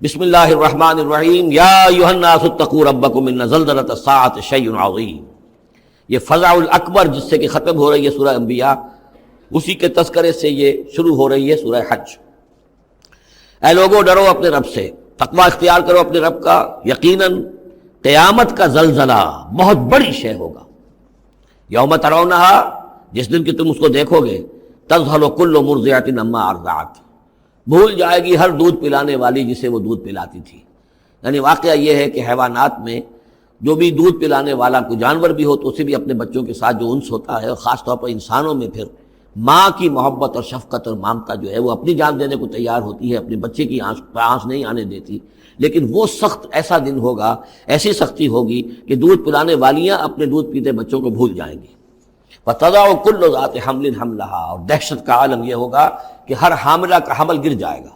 بسم اللہ الرحمن الرحیم یا ایھا الناس اتقوا ربکم ان زلزلۃ الساعۃ شیء عظیم۔ یہ فزع الاکبر جس سے کہ ختم ہو رہی ہے سورہ انبیاء، اسی کے تذکرے سے یہ شروع ہو رہی ہے سورہ حج۔ اے لوگو ڈرو اپنے رب سے، تقوی اختیار کرو اپنے رب کا، یقیناً قیامت کا زلزلہ بہت بڑی شے ہوگا۔ یوم ترونھا، جس دن کہ تم اس کو دیکھو گے، تذہل کل مرضعۃ عما ارضعت، بھول جائے گی ہر دودھ پلانے والی جسے وہ دودھ پلاتی تھی۔ یعنی واقعہ یہ ہے کہ حیوانات میں جو بھی دودھ پلانے والا کوئی جانور بھی ہو تو اسے بھی اپنے بچوں کے ساتھ جو انس ہوتا ہے، اور خاص طور پر انسانوں میں پھر ماں کی محبت اور شفقت اور ممتا جو ہے وہ اپنی جان دینے کو تیار ہوتی ہے، اپنے بچے کی آنس نہیں آنے دیتی۔ لیکن وہ سخت ایسا دن ہوگا، ایسی سختی ہوگی کہ دودھ پلانے والیاں اپنے دودھ پیتے بچوں کو بھول جائیں گی۔ فَتَضَعُ كُلُّ ذَاتِ حَمْلٍ حَمْلَهَا، اور دہشت کا عالم یہ ہوگا کہ ہر حاملہ کا حمل گر جائے گا۔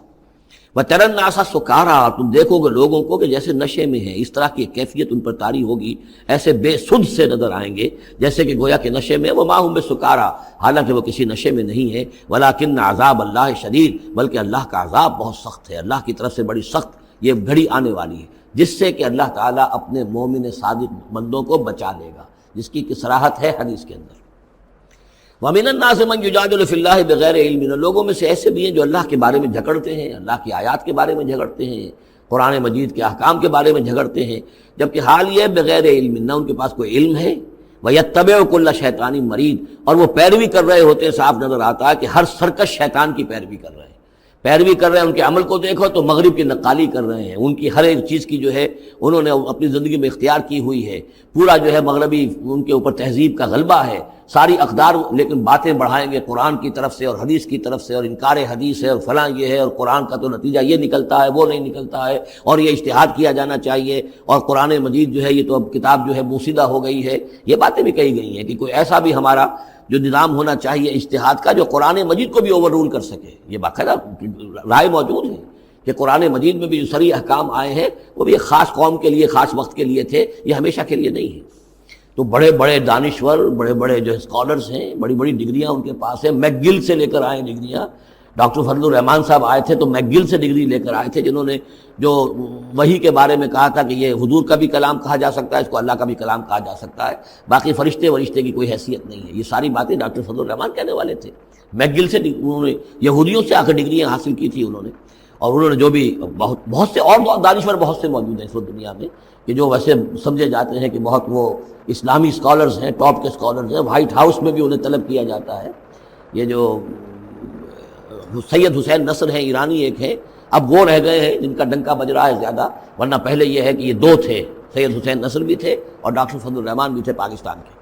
وَتَرَى النَّاسَ سُكَارَىٰ، تم دیکھو گے لوگوں کو کہ جیسے نشے میں ہیں، اس طرح کی کیفیت ان پر طاری ہوگی، ایسے بے سدھ سے نظر آئیں گے جیسے کہ گویا کہ نشے میں، وَمَا هُم بِسُكَارَىٰ، حالانکہ وہ کسی نشے میں نہیں ہے، وَلَٰكِنَّ عَذَابَ اللَّهِ شَدِيدٌ، بلکہ اللہ کا عذاب بہت سخت ہے، اللہ کی طرف سے بڑی سخت یہ گھڑی آنے والی ہے، جس سے کہ اللہ تعالیٰ اپنے مومن صادق بندوں کو بچا لے گا، جس کی صراحت ہے حدیث کے اندر۔ وَمِنَ النَّاسِ مَن يُجَادِلُ فِي اللَّهِ بِغَيْرِ عِلْمٍ، لوگوں میں سے ایسے بھی ہیں جو اللہ کے بارے میں جھگڑتے ہیں، اللہ کی آیات کے بارے میں جھگڑتے ہیں، قرآن مجید کے احکام کے بارے میں جھگڑتے ہیں، جبکہ حال یہ بغیر علم، نہ ان کے پاس کوئی علم ہے، وَيَتَّبِعُ كُلَّ شَيْطَانٍ مَرِيدٍ، اور وہ پیروی کر رہے ہوتے ہیں، صاف نظر آتا ہے کہ ہر سرکش شیطان کی پیروی کر رہے ہیں، ان کے عمل کو دیکھو تو مغرب کی نقالی کر رہے ہیں، ان کی ہر ایک چیز کی جو ہے انہوں نے اپنی زندگی میں اختیار کی ہوئی ہے، پورا جو ہے مغربی ان کے اوپر تہذیب کا غلبہ ہے، ساری اقدار، لیکن باتیں بڑھائیں گے قرآن کی طرف سے اور حدیث کی طرف سے، اور انکار حدیث ہے اور فلاں یہ ہے، اور قرآن کا تو نتیجہ یہ نکلتا ہے، وہ نہیں نکلتا ہے، اور یہ اجتہاد کیا جانا چاہیے، اور قرآن مجید جو ہے یہ تو اب کتاب جو ہے موسیدہ ہو گئی ہے۔ یہ باتیں بھی کہی گئی ہیں کہ کوئی ایسا بھی ہمارا جو نظام ہونا چاہیے اجتہاد کا جو قرآن مجید کو بھی اوور رول کر سکے۔ یہ باقاعدہ رائے موجود ہے کہ قرآن مجید میں بھی جو صریح احکام آئے ہیں وہ بھی ایک خاص قوم کے لیے، خاص وقت کے لیے تھے، یہ ہمیشہ کے لیے نہیں ہے۔ تو بڑے بڑے دانشور، بڑے بڑے جو اسکالرز ہیں، بڑی بڑی ڈگریاں ان کے پاس ہیں، میک گل سے لے کر آئے ڈگریاں۔ ڈاکٹر فضل الرحمان صاحب آئے تھے تو میک گل سے ڈگری لے کر آئے تھے، جنہوں نے جو وحی کے بارے میں کہا تھا کہ یہ حضور کا بھی کلام کہا جا سکتا ہے، اس کو اللہ کا بھی کلام کہا جا سکتا ہے، باقی فرشتے کی کوئی حیثیت نہیں ہے۔ یہ ساری باتیں ڈاکٹر فضل الرحمان کہنے والے تھے۔ میک گل سے انہوں نے یہودیوں سے آ کر ڈگریاں حاصل کی تھی انہوں نے، اور انہوں نے جو بھی بہت سے اور دانشور بہت سے موجود ہیں اس وقت دنیا میں کہ جو ویسے سمجھے جاتے ہیں کہ بہت وہ اسلامی اسکالرز ہیں، ٹاپ کے اسکالرز ہیں، وائٹ ہاؤس میں بھی انہیں طلب کیا جاتا ہے۔ یہ جو سید حسین نصر ہیں، ایرانی ایک ہیں، اب وہ رہ گئے ہیں جن کا ڈنکا بج رہا ہے زیادہ، ورنہ پہلے یہ ہے کہ یہ دو تھے، سید حسین نصر بھی تھے اور ڈاکٹر فضل الرحمان بھی تھے پاکستان کے۔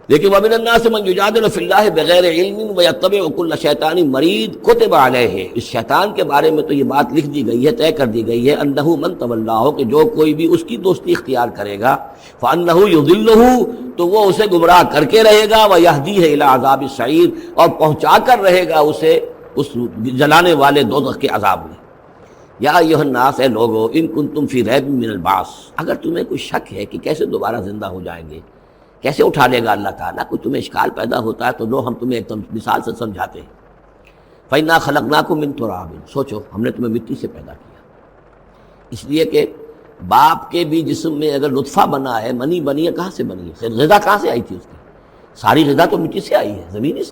لیکن وَمِنَ النَّاسِ مَن يُجَادِلُ فِي اللَّهِ بِغَيْرِ عِلْمٍ وَيَتَّبِعُ كُلَّ شَيْطَانٍ مَرِيدٍ كُتِبَ عَلَيْهِ، اس شیطان کے بارے میں تو یہ بات لکھ دی گئی ہے، طے کر دی گئی ہے، انہ من تولاه، کہ جو کوئی بھی اس کی دوستی اختیار کرے گا، فانہ یضلہ، تو وہ اسے گمراہ کر کے رہے گا، ویہدیہ الی عذاب السعیر، اور پہنچا کر رہے گا اسے اس جلانے والے دوزخ کے عذاب میں۔ یا ایھا الناس، اے لوگو، ان کنتم فی ریب من البعث، اگر تمہیں کوئی شک ہے کہ کیسے دوبارہ زندہ ہو جائیں گے، کیسے اٹھا لے گا اللہ تعالیٰ، کوئی تمہیں اشکال پیدا ہوتا ہے تو لو ہم تمہیں ایک مثال سے سمجھاتے ہیں۔ فَإِنَّا خَلَقْنَاكُم مِّن تُرَابٍ، سوچو ہم نے تمہیں مٹی سے پیدا کیا، اس لیے کہ باپ کے بھی جسم میں اگر نطفہ بنا ہے، منی بنی ہے، کہاں سے بنی ہے؟ غذا کہاں سے آئی تھی اس کی؟ ساری غذا تو مٹی سے آئی ہے، زمین سے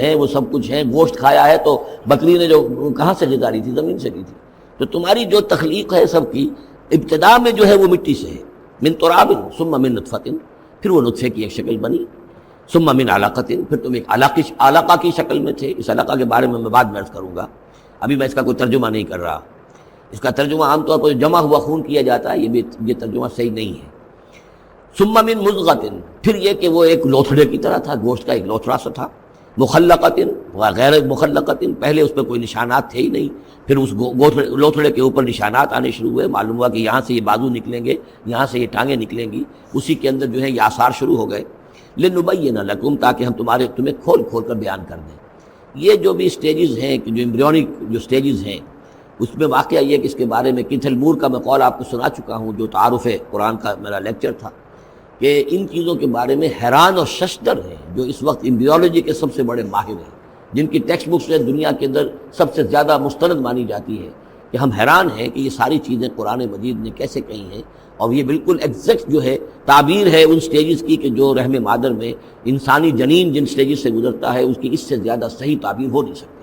ہے، وہ سب کچھ ہے، گوشت کھایا ہے تو بکری نے جو کہاں سے غذا لی تھی؟ زمین سے لی تھی۔ تو تمہاری جو تخلیق ہے سب کی ابتدا میں جو ہے وہ مٹی سے ہے، من تراب ثم من نطفۃ، پھر وہ نطفے کی ایک شکل بنی، ثم من علقۃ، پھر تم ایک علقہ کی شکل میں تھے۔ اس علقہ کے بارے میں بعد میں عرض کروں گا، ابھی میں اس کا کوئی ترجمہ نہیں کر رہا۔ اس کا ترجمہ عام طور پر جمع ہوا خون کیا جاتا ہے، یہ ترجمہ صحیح نہیں ہے۔ ثم من مضغۃ، پھر یہ کہ وہ ایک لوتھڑے کی طرح تھا، گوشت کا ایک لوتھڑا سا تھا، مخلقۃ و غیر مخلقۃ، پہلے اس پہ کوئی نشانات تھے ہی نہیں، پھر اس لوتھڑے کے اوپر نشانات آنے شروع ہوئے، معلوم ہوا کہ یہاں سے یہ بازو نکلیں گے، یہاں سے یہ ٹانگیں نکلیں گی، اسی کے اندر جو ہے یہ آثار شروع ہو گئے۔ لنبین لکم، تاکہ ہم تمہیں کھول کھول کر بیان کر دیں۔ یہ جو بھی سٹیجز ہیں، جو ایمبریونک جو سٹیجز ہیں، اس میں واقعہ یہ کہ اس کے بارے میں کیتھل مور کا میں قول آپ کو سنا چکا ہوں، جو تعارف قرآن کا میرا لیکچر تھا، کہ ان چیزوں کے بارے میں حیران اور ششدر ہیں جو اس وقت ایمبریولوجی کے سب سے بڑے ماہر ہیں، جن کی ٹیکسٹ بکس دنیا کے اندر سب سے زیادہ مستند مانی جاتی ہے، کہ ہم حیران ہیں کہ یہ ساری چیزیں قرآن مجید نے کیسے کہی ہیں، اور یہ بالکل ایگزیکٹ جو ہے تعبیر ہے ان سٹیجز کی کہ جو رحم مادر میں انسانی جنین جن سٹیجز سے گزرتا ہے اس کی اس سے زیادہ صحیح تعبیر ہو نہیں سکتی۔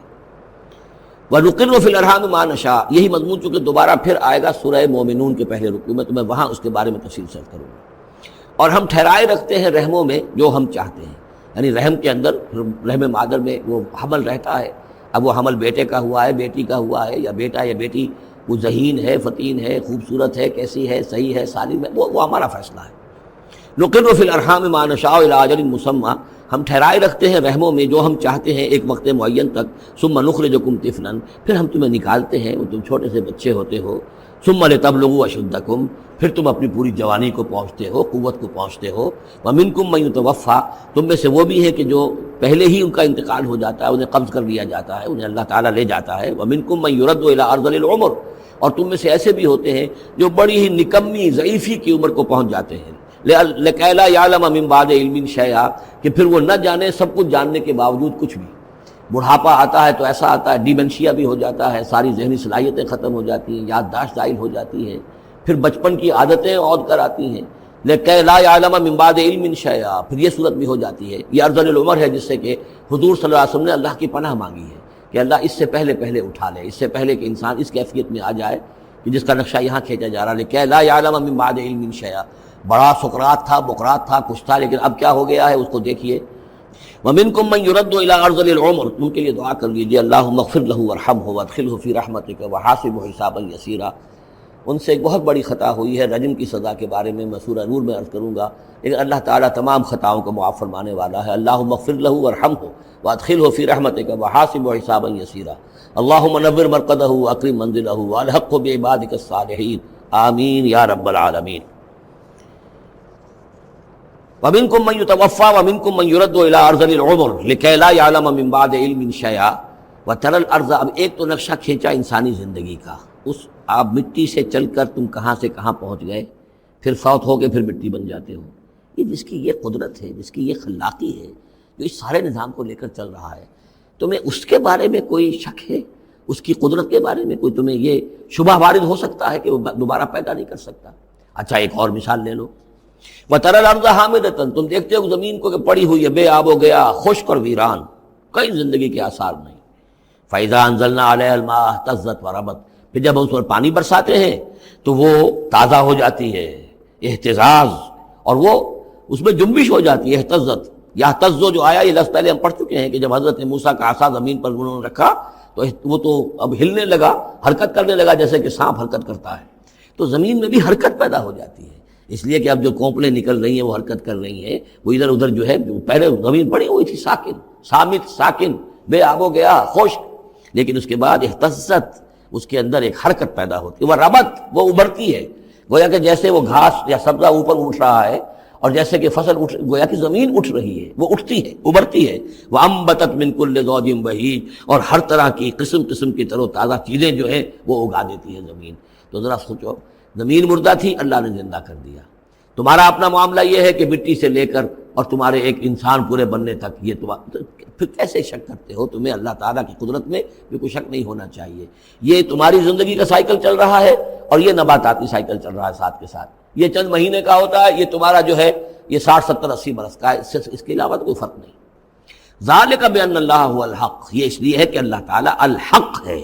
وَنُقِرُّ فِي الْأَرْحَامِ مَا نَشَاءُ، یہی مضمون چونکہ دوبارہ پھر آئے گا سورہ مومنون کے پہلے رکوع میں، تو میں وہاں اس کے بارے میں تفصیل سے کروں گا۔ اور ہم ٹھہرائے رکھتے ہیں رحموں میں جو ہم چاہتے ہیں، یعنی رحم کے اندر رحم مادر میں وہ حمل رہتا ہے، اب وہ حمل بیٹے کا ہوا ہے، بیٹی کا ہوا ہے، یا بیٹا یا بیٹی وہ ذہین ہے، فتین ہے، خوبصورت ہے، کیسی ہے، صحیح ہے، سالم ہے، وہ ہمارا فیصلہ ہے۔ نقر فی الارحام ما نشاء الی اجل مسمى، ہم ٹھہرائے رکھتے ہیں رحموں میں جو ہم چاہتے ہیں ایک وقت معین تک، ثم نخرجکم طفلا، پھر ہم تمہیں نکالتے ہیں، وہ تم چھوٹے سے بچے ہوتے ہو، ثم لتبلغوا اشدکم، پھر تم اپنی پوری جوانی کو پہنچتے ہو، قوت کو پہنچتے ہو، ومنکم من یتوفى، تم میں سے وہ بھی ہے کہ جو پہلے ہی ان کا انتقال ہو جاتا ہے، انہیں قبض کر لیا جاتا ہے، انہیں اللہ تعالیٰ لے جاتا ہے، ومنکم من یرد الی ارذل العمر، اور تم میں سے ایسے بھی ہوتے ہیں جو بڑی ہی نکمی ضعیفی کی عمر کو پہنچ جاتے ہیں، لِكَيْ لَا يَعْلَمَ مِن بَعْدِ عِلْمٍ شَيْئًا، کہ پھر وہ نہ جانے سب کچھ جاننے کے باوجود کچھ بھی۔ بڑھاپا آتا ہے تو ایسا آتا ہے، ڈیمنشیا بھی ہو جاتا ہے، ساری ذہنی صلاحیتیں ختم ہو جاتی ہیں، یادداشت زائل ہو جاتی ہے، پھر بچپن کی عادتیں عود کر آتی ہیں، لِكَيْ لَا يَعْلَمَ مِن بَعْدِ عِلْمٍ شَيْئًا، پھر یہ صورت بھی ہو جاتی ہے۔ یہ ارذل العمر ہے جس سے کہ حضور صلی اللہ علیہ وسلم نے اللہ کی پناہ مانگی ہے کہ اللہ اس سے پہلے اٹھا لے، اس سے پہلے کہ انسان اس کیفیت میں آ جائے کہ جس کا نقشہ یہاں کھینچا جا رہا ہے، لِكَيْ لَا يَعْلَمَ مِن بَعْدِ عِلْمٍ شَيْئًا۔ بڑا سقراط تھا، بقراط تھا، کچھ تھا، لیکن اب کیا ہو گیا ہے اس کو دیکھیے۔ وَمِنْكُم مَّن يُرَدُّ إِلَىٰ أَرْذَلِ الْعُمُرِ، ان کے لیے دعا کر لیجیے، اللہم اغفر لہ وارحمہ وادخلہ فی رحمتک وحاسبہ حسابا یسیرا۔ ان سے ایک بہت بڑی خطا ہوئی ہے، رجم کی سزا کے بارے میں میں سورہ نور میں عرض کروں گا، لیکن اللہ تعالیٰ تمام خطاؤں کو معاف فرمانے والا ہے۔ اللہم اغفر لہ وارحمہ وادخلہ فی رحمتک وحاسبہ حسابا یسیرا، اللہم نور مرقدہ واکرم منزلہ والحقہ بعبادک الصالحین، آمین یا رب العالمین۔ وَمِنْكُم مَّن يُتَوَفَّىٰ وَمِنْكُم مَّن يُرَدُّ إِلَىٰ أَرْذَلِ الْعُمُرِ لِكَيْ لَا يَعْلَمَ مِن بَعْدِ عِلْمٍ شَيْئًا وَتَرَى الْأَرْضَ، اب ایک تو نقشہ کھینچا انسانی زندگی کا، اس آپ مٹی سے چل کر تم کہاں سے کہاں پہنچ گئے، پھر فوت ہو کے پھر مٹی بن جاتے ہو۔ یہ جس کی یہ قدرت ہے، جس کی یہ خلاقی ہے، جو اس سارے نظام کو لے کر چل رہا ہے، تمہیں اس کے بارے میں کوئی شک ہے؟ اس کی قدرت کے بارے میں کوئی تمہیں یہ شبہ وارد ہو سکتا ہے کہ وہ دوبارہ پیدا نہیں کر سکتا؟ اچھا ایک اور مثال لے لو، وَتَرَى الْأَرْضَ حَامِدَةً، تم دیکھتے ہو زمین کو کہ پڑی ہوئی ہے، بے آب و گیا، خشک اور ویران، کئی زندگی کے آثار نہیں۔ فَإِذَا أَنزَلْنَا عَلَيْهَا الْمَاءَ اهْتَزَّتْ وَرَبَتْ، پھر جب ہم اس پر پانی برساتے ہیں تو وہ تازہ ہو جاتی ہے، اہتزاز، اور وہ اس میں جنبش ہو جاتی ہے، اہتزت یا تزو جو آیا یہ لفظ پہلے ہم پڑھ چکے ہیں کہ جب حضرت موسیٰ کا عصا زمین پر انہوں نے رکھا تو وہ تو اب ہلنے لگا، حرکت کرنے لگا جیسے کہ سانپ حرکت کرتا ہے، تو زمین میں بھی حرکت پیدا ہو جاتی ہے، اس لیے کہ اب جو کونپلیں نکل رہی ہیں وہ حرکت کر رہی ہیں، وہ ادھر ادھر جو ہے، پہلے زمین پڑی ہوئی تھی ساکن، صامت، ساکن، بے آب و گیا، خشک، لیکن اس کے بعد اہتزت، اس کے اندر ایک حرکت پیدا ہوتی ہے، وہ ربت، وہ ابھرتی ہے، گویا کہ جیسے وہ گھاس یا سبزہ اوپر اٹھ رہا ہے، اور جیسے کہ فصل گویا کہ زمین اٹھ رہی ہے، وہ اٹھتی ہے، ابھرتی ہے، وَأَنبَتَتْ مِن كُلِّ زَوْجٍ بَهِيجٍ، اور ہر طرح کی قسم قسم کی تر و تازہ چیزیں جو ہیں وہ اگا دیتی ہے زمین۔ تو ذرا سوچو، زمین مردہ تھی، اللہ نے زندہ کر دیا۔ تمہارا اپنا معاملہ یہ ہے کہ مٹی سے لے کر اور تمہارے ایک انسان پورے بننے تک، یہ پھر کیسے شک کرتے ہو؟ تمہیں اللہ تعالیٰ کی قدرت میں بھی کوئی شک نہیں ہونا چاہیے۔ یہ تمہاری زندگی کا سائیکل چل رہا ہے اور یہ نباتاتی سائیکل چل رہا ہے ساتھ کے ساتھ، یہ چند مہینے کا ہوتا ہے، یہ تمہارا جو ہے یہ 60 70 80 برس کا ہے، اس کے علاوہ کوئی فرق نہیں۔ ذالک بان اللہ هو الحق، یہ اس لیے ہے کہ اللہ تعالیٰ الحق ہے،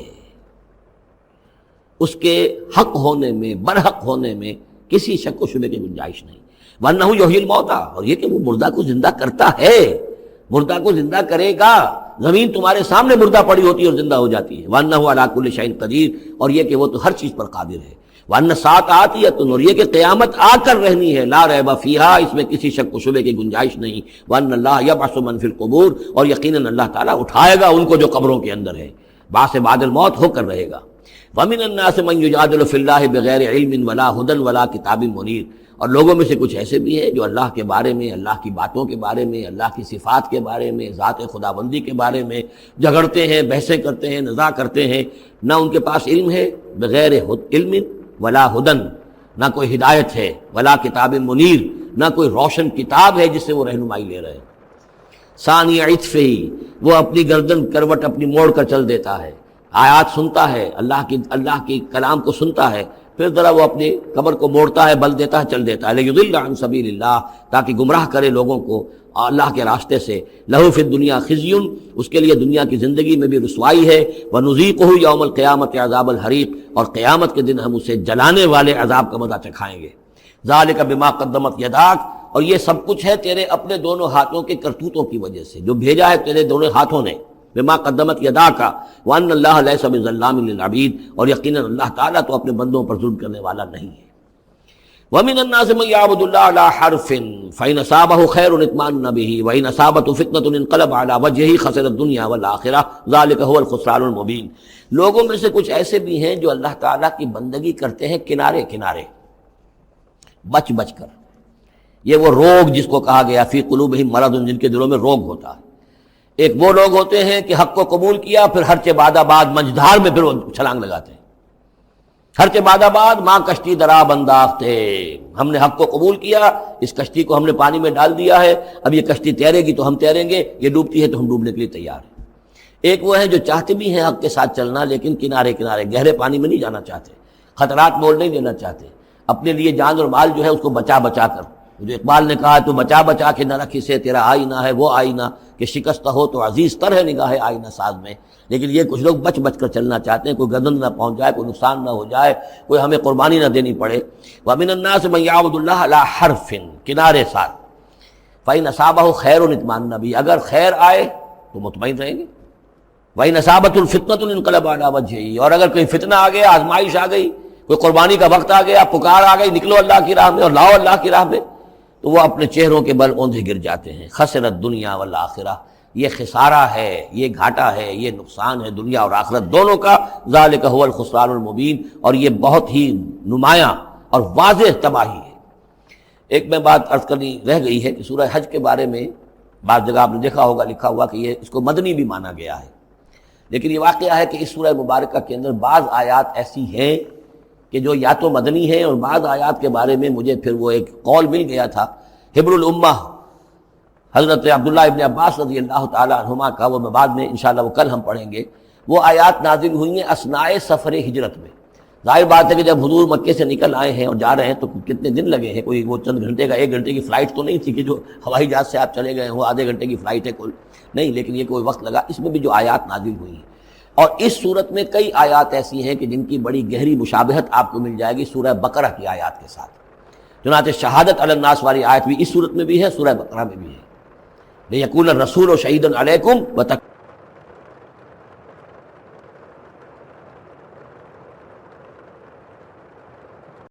اس کے حق ہونے میں، برحق ہونے میں کسی شک و شبے کی گنجائش نہیں۔ وَأَنَّهُ يُحْيِي الْمَوْتَىٰ، اور یہ کہ وہ مردہ کو زندہ کرتا ہے، مردہ کو زندہ کرے گا۔ زمین تمہارے سامنے مردہ پڑی ہوتی ہے اور زندہ ہو جاتی ہے۔ وَأَنَّهُ عَلَىٰ كُلِّ شَيْءٍ قَدِيرٌ، اور یہ کہ وہ تو ہر چیز پر قادر ہے۔ وَأَنَّ السَّاعَةَ آتِيَةٌ، اور یہ کہ قیامت آ کر رہنی ہے، لَا رَيْبَ فِيهَا، اس میں کسی شک و شبے کی گنجائش نہیں۔ وَأَنَّ اللَّهَ يَبْعَثُ مَن فِي الْقُبُورِ، اور یقیناً اللہ تعالیٰ اٹھائے گا ان کو جو قبروں کے اندر ہے، بعث بعد الموت ہو کر رہے گا۔ وَمِنَ النَّاسِ مَن يُجَادِلُ فِي اللَّهِ بِغَيْرِ عِلْمٍ وَلَا هُدًى وَلَا كِتَابٍ مُنِيرٍ، اور لوگوں میں سے کچھ ایسے بھی ہیں جو اللہ کے بارے میں، اللہ کی باتوں کے بارے میں، اللہ کی صفات کے بارے میں، ذات خداوندی کے بارے میں جھگڑتے ہیں، بحثیں کرتے ہیں، نزاع کرتے ہیں، نہ ان کے پاس علم ہے، بغیر علم ولا ہدن، نہ کوئی ہدایت ہے، ولا کتاب منیر، نہ کوئی روشن کتاب ہے جس سے وہ رہنمائی لے رہے ہیں۔ ثانی عطف ہی، وہ اپنی گردن کروٹ اپنی موڑ کر چل دیتا ہے، آیات سنتا ہے، اللہ کی کلام کو سنتا ہے، پھر ذرا وہ اپنی کمر کو موڑتا ہے، بل دیتا ہے، چل دیتا ہے، لیضل عن سبیل اللہ، تاکہ گمراہ کرے لوگوں کو اللہ کے راستے سے۔ لہو فی الدنیا خزی، اس کے لیے دنیا کی زندگی میں بھی رسوائی ہے، ونذیقہ یوم القیامت عذاب الحریق، اور قیامت کے دن ہم اسے جلانے والے عذاب کا مزہ چکھائیں گے۔ ذالک بما قدمت یداک، اور یہ سب کچھ ہے تیرے اپنے دونوں ہاتھوں کے کرتوتوں کی وجہ سے، جو بھیجا ہے تیرے دونوں ہاتھوں نے، بما قدمت یداک، وان اللہ لیس بظلام للعبید، اور یقیناً اللہ تعالیٰ تو اپنے بندوں پر ظلم کرنے والا نہیں ہے۔ وَمِنَ النَّاسِ مَن يَعْبُدُ اللَّهَ عَلَىٰ حَرْفٍ فَإِنْ أَصَابَهُ خَيْرٌ اطْمَأَنَّ بِهِ وَإِنْ أَصَابَتْهُ فِتْنَةٌ انقلب عَلَىٰ وَجْهِهِ خَسِرَ الدُّنْيَا وَالْآخِرَةَ ذَلِكَ هُوَ الْخُسْرَانُ الْمُبِينُ۔ لوگوں میں سے کچھ ایسے بھی ہیں جو اللہ تعالیٰ کی بندگی کرتے ہیں کنارے کنارے، بچ بچ کر۔ یہ وہ روگ جس کو کہا گیا فی قلوبہم مرض، جن کے دلوں میں روگ ہوتا ہے۔ ایک وہ لوگ ہوتے ہیں کہ حق کو قبول کیا، پھر ہر چہ بعد آباد منجدھار میں پھر وہ چھلانگ لگاتے ہیں، ہر کے بعد آباد ماں کشتی دراب انداختے، ہم نے حق کو قبول کیا، اس کشتی کو ہم نے پانی میں ڈال دیا ہے، اب یہ کشتی تیرے گی تو ہم تیریں گے، یہ ڈوبتی ہے تو ہم ڈوبنے کے لیے تیار ہیں۔ ایک وہ ہیں جو چاہتے بھی ہیں حق کے ساتھ چلنا، لیکن کنارے کنارے گہرے پانی میں نہیں جانا چاہتے، خطرات مول نہیں لینا چاہتے، اپنے لیے جان اور مال جو ہے اس کو بچا بچا کر، جو اقبال نے کہا تو بچا بچا کے نہ رکھی سے تیرا آئینہ ہے وہ آئینہ، کہ شکستہ ہو تو عزیز تر ہے نگاہ آئینہ ساز میں۔ لیکن یہ کچھ لوگ بچ بچ کر چلنا چاہتے ہیں، کوئی گردن نہ پہنچ جائے، کوئی نقصان نہ ہو جائے، کوئی ہمیں قربانی نہ دینی پڑے۔ وَمِنَ النَّاسِ مَن يَعْبُدُ اللَّهَ عَلَىٰ حَرْفٍ، کنارے ساتھ، فَإِنْ أَصَابَهُ خَيْرٌ اطْمَأَنَّ بِهِ، اگر خیر آئے تو مطمئن رہیں گے، وَإِنْ أَصَابَتْهُ الْفِتْنَةُ انقلب عَلَىٰ وَجْهِهِ، اور اگر کوئی فتنہ آ گیا، آزمائش آ گئی، کوئی قربانی کا وقت آ گیا، پکار آ گئی، نکلو اللہ کی راہ میں اور لاؤ اللہ کی راہ میں، تو وہ اپنے چہروں کے بل اوندھے گر جاتے ہیں۔ خسرت دنیا والآخرہ، یہ خسارہ ہے، یہ گھاٹا ہے، یہ نقصان ہے دنیا اور آخرت دونوں کا۔ ذالک هو الخسران المبین، اور یہ بہت ہی نمایاں اور واضح تباہی ہے۔ ایک میں بات عرض کرنی رہ گئی ہے کہ سورہ حج کے بارے میں بعض جگہ آپ نے دیکھا ہوگا لکھا ہوا کہ یہ اس کو مدنی بھی مانا گیا ہے، لیکن یہ واقعہ ہے کہ اس سورہ مبارکہ کے اندر بعض آیات ایسی ہیں کہ جو یا تو مدنی ہیں، اور بعض آیات کے بارے میں مجھے پھر وہ ایک قول مل گیا تھا حبر الامہ حضرت عبداللہ ابن عباس رضی اللہ تعالیٰ عنہما کا، وہ میں بعد میں انشاءاللہ وہ کل ہم پڑھیں گے۔ وہ آیات نازل ہوئی ہیں اثناء سفر ہجرت میں۔ ظاہر بات ہے کہ جب حضور مکے سے نکل آئے ہیں اور جا رہے ہیں تو کتنے دن لگے ہیں، کوئی وہ چند گھنٹے کا، ایک گھنٹے کی فلائٹ تو نہیں تھی کہ جو ہوائی جہاز سے آپ چلے گئے وہ آدھے گھنٹے کی فلائٹ ہے کل، نہیں، لیکن یہ کوئی وقت لگا۔ اس میں بھی جو آیات نازل ہوئی ہیں، اور اس صورت میں کئی آیات ایسی ہیں کہ جن کی بڑی گہری مشابہت آپ کو مل جائے گی سورہ بقرہ کی آیات کے ساتھ۔ چنانچہ شہادت علی الناس والی آیت بھی اس صورت میں بھی ہے، سورہ بقرہ میں بھی ہے، لیکون الرسول شہیدا علیکم وتق